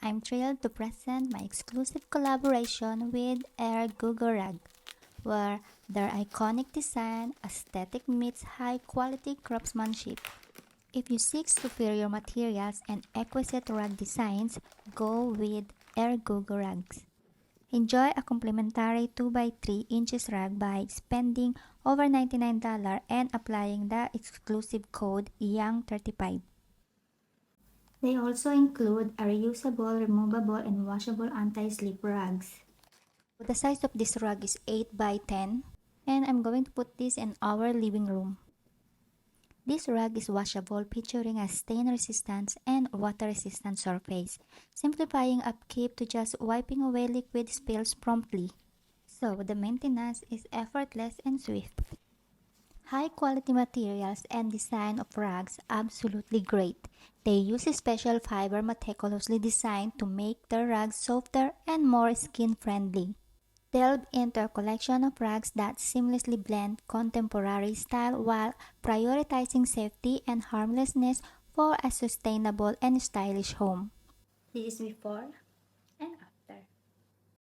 I'm thrilled to present my exclusive collaboration with Air Google Rag, where their iconic design, aesthetic meets high-quality craftsmanship. If you seek superior materials and exquisite rug designs, go with Air Google Rugs. Enjoy a complimentary 2 by 3 inches rug by spending over $99 and applying the exclusive code YOUNG35. They also include a reusable, removable, and washable anti-slip rugs. The size of this rug is 8 by 10, and I'm going to put this in our living room. This rug is washable, featuring a stain-resistant and water-resistant surface, simplifying upkeep to just wiping away liquid spills promptly. So the maintenance is effortless and swift. High-quality materials and design of rugs absolutely great. They use a special fiber meticulously designed to make their rugs softer and more skin-friendly. Delve into a collection of rugs that seamlessly blend contemporary style while prioritizing safety and harmlessness for a sustainable and stylish home. This is before